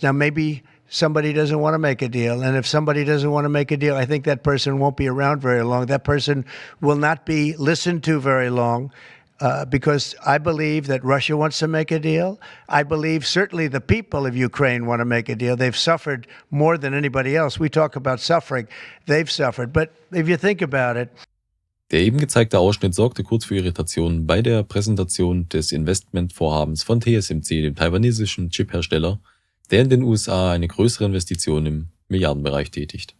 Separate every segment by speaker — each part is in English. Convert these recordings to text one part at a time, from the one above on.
Speaker 1: fast. Now, maybe somebody doesn't want to make a deal. And if somebody doesn't want to make a deal, I think that person won't be around very long. That person will not be listened to very long. Because I believe that Russia wants to make a deal. I believe certainly the people of Ukraine want to make a deal. They've suffered more than anybody else. We talk about suffering. They've suffered. But if you think about it.
Speaker 2: Der eben gezeigte Ausschnitt sorgte kurz für Irritationen bei der Präsentation des Investmentvorhabens von TSMC, dem taiwanesischen Chiphersteller, der in den USA eine größere Investition im Milliardenbereich tätigt.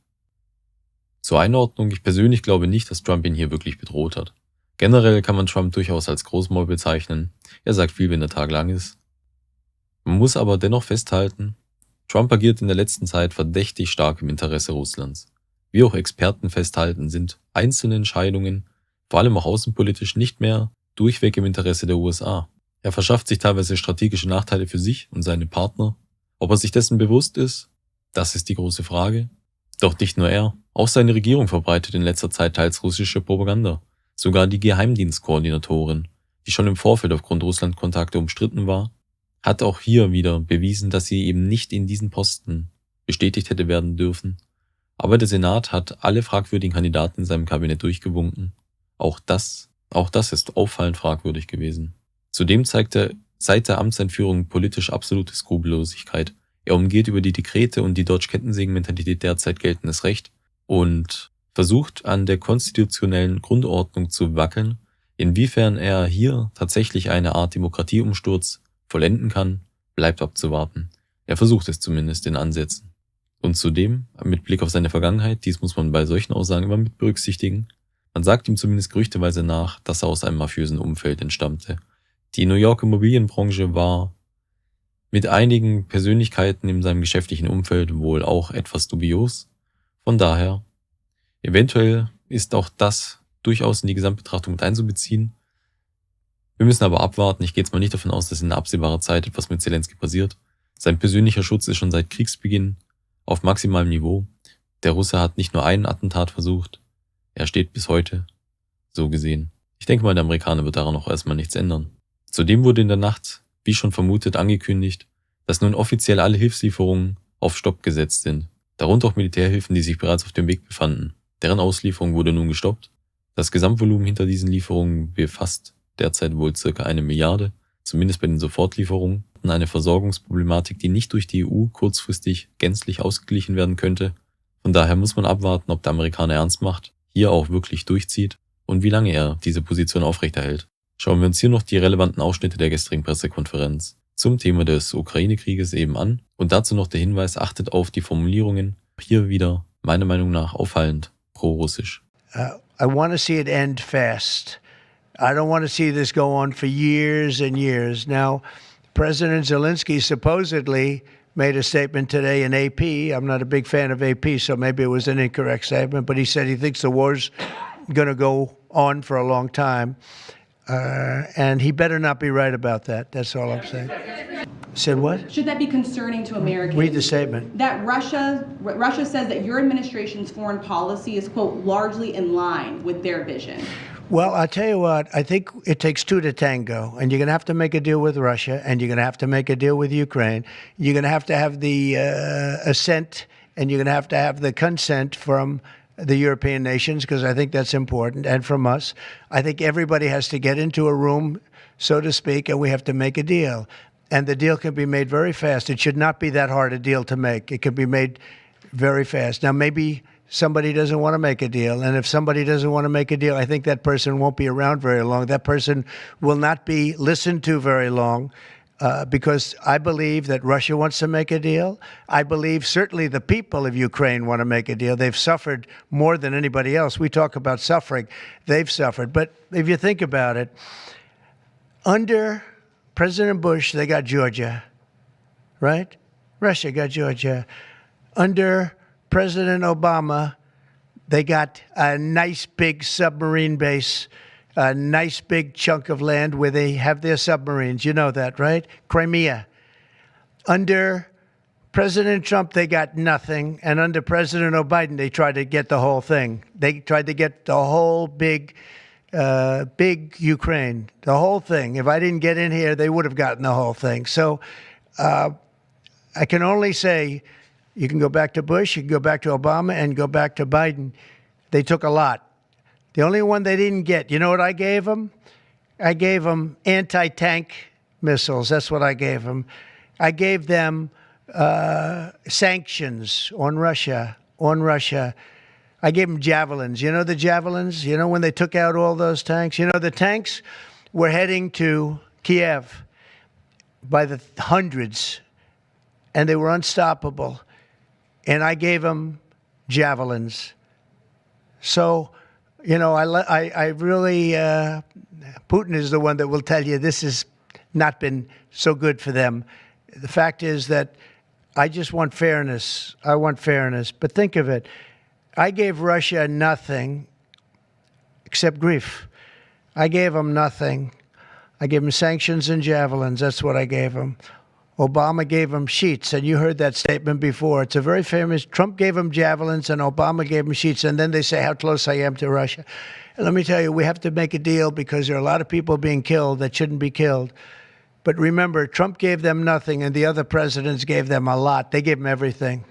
Speaker 2: Zur Einordnung, ich persönlich glaube nicht, dass Trump ihn hier wirklich bedroht hat. Generell kann man Trump durchaus als Großmaul bezeichnen. Er sagt viel, wenn der Tag lang ist. Man muss aber dennoch festhalten, Trump agiert in der letzten Zeit verdächtig stark im Interesse Russlands. Wie auch Experten festhalten, sind einzelne Entscheidungen, vor allem auch außenpolitisch, nicht mehr durchweg im Interesse der USA. Er verschafft sich teilweise strategische Nachteile für sich und seine Partner. Ob er sich dessen bewusst ist, das ist die große Frage. Doch nicht nur er, auch seine Regierung verbreitet in letzter Zeit teils russische Propaganda. Sogar die Geheimdienstkoordinatorin, die schon im Vorfeld aufgrund Russland-Kontakte umstritten war, hat auch hier wieder bewiesen, dass sie eben nicht in diesen Posten bestätigt hätte werden dürfen. Aber der Senat hat alle fragwürdigen Kandidaten in seinem Kabinett durchgewunken. Auch das ist auffallend fragwürdig gewesen. Zudem zeigt er seit der Amtseinführung politisch absolute Skrupellosigkeit. Er umgeht über die Dekrete und die Dodge-Kettensägen-Mentalität derzeit geltendes Recht und versucht an der konstitutionellen Grundordnung zu wackeln. Inwiefern er hier tatsächlich eine Art Demokratieumsturz vollenden kann, bleibt abzuwarten. Er versucht es zumindest in Ansätzen. Und zudem, mit Blick auf seine Vergangenheit, dies muss man bei solchen Aussagen immer mit berücksichtigen, man sagt ihm zumindest gerüchteweise nach, dass er aus einem mafiösen Umfeld entstammte. Die New Yorker Immobilienbranche war mit einigen Persönlichkeiten in seinem geschäftlichen Umfeld wohl auch etwas dubios. Von daher, eventuell ist auch das durchaus in die Gesamtbetrachtung mit einzubeziehen. Wir müssen aber abwarten. Ich gehe jetzt mal nicht davon aus, dass in absehbarer Zeit etwas mit Zelenskyj passiert. Sein persönlicher Schutz ist schon seit Kriegsbeginn auf maximalem Niveau. Der Russe hat nicht nur einen Attentat versucht, er steht bis heute, so gesehen. Ich denke mal, der Amerikaner wird daran auch erstmal nichts ändern. Zudem wurde in der Nacht, wie schon vermutet, angekündigt, dass nun offiziell alle Hilfslieferungen auf Stopp gesetzt sind. Darunter auch Militärhilfen, die sich bereits auf dem Weg befanden. Deren Auslieferung wurde nun gestoppt. Das Gesamtvolumen hinter diesen Lieferungen befasst derzeit wohl circa 1 Milliarde, zumindest bei den Sofortlieferungen. Eine Versorgungsproblematik, die nicht durch die EU kurzfristig gänzlich ausgeglichen werden könnte. Von daher muss man abwarten, ob der Amerikaner ernst macht, hier auch wirklich durchzieht und wie lange er diese Position aufrechterhält. Schauen wir uns hier noch die relevanten Ausschnitte der gestrigen Pressekonferenz zum Thema des Ukraine-Krieges eben an und dazu noch der Hinweis, achtet auf die Formulierungen. Hier wieder, meiner Meinung nach, auffallend pro-russisch.
Speaker 1: I want to see it end fast. I don't want to see this go on for years and years. Now, President Zelenskyj supposedly made a statement today in AP. I'm not a big fan of AP, so maybe it was an incorrect statement, but he said he thinks the war's going to go on for a long time. And he better not be right about that. That's all I'm saying. Said what?
Speaker 3: Should that be concerning to Americans?
Speaker 1: Read the statement.
Speaker 3: That Russia says that your administration's foreign policy is, quote, largely in line with their vision.
Speaker 1: Well, I'll tell you what, I think it takes two to tango, and you're going to have to make a deal with Russia, and you're going to have to make a deal with Ukraine. You're going to have the assent, and you're going to have the consent from the European nations, because I think that's important, and from us. I think everybody has to get into a room, so to speak, and we have to make a deal. And the deal can be made very fast. It should not be that hard a deal to make. It can be made very fast. Now, maybe somebody doesn't want to make a deal. And if somebody doesn't want to make a deal, I think that person won't be around very long. That person will not be listened to very long because I believe that Russia wants to make a deal. I believe certainly the people of Ukraine want to make a deal. They've suffered more than anybody else. We talk about suffering. They've suffered. But if you think about it, under President Bush, they got Georgia, right? Russia got Georgia. Under President Obama, they got a nice big submarine base, a nice big chunk of land where they have their submarines. You know that, right? Crimea. Under President Trump, they got nothing. And under President Biden, they tried to get the whole thing. They tried to get the whole big Ukraine, the whole thing. If I didn't get in here, they would have gotten the whole thing. So I can only say you can go back to Bush, you can go back to Obama, and go back to Biden. They took a lot. The only one they didn't get, you know what I gave them? I gave them anti-tank missiles. That's what I gave them. I gave them sanctions on Russia. I gave them javelins. You know the javelins? You know when they took out all those tanks? You know the tanks were heading to Kiev by the hundreds, and they were unstoppable. And I gave them javelins. So, you know, I really, Putin is the one that will tell you this has not been so good for them. The fact is that I just want fairness. I want fairness. But think of it. I gave Russia nothing except grief. I gave them nothing. I gave them sanctions and javelins. That's what I gave them. Obama gave them sheets, and you heard that statement before. It's a very famous. Trump gave them javelins, and Obama gave them sheets, and then they say how close I am to Russia. And let me tell you, we have to make a deal because there are a lot of people being killed that shouldn't be killed. But remember, Trump gave them nothing, and the other presidents gave them a lot. They gave them everything.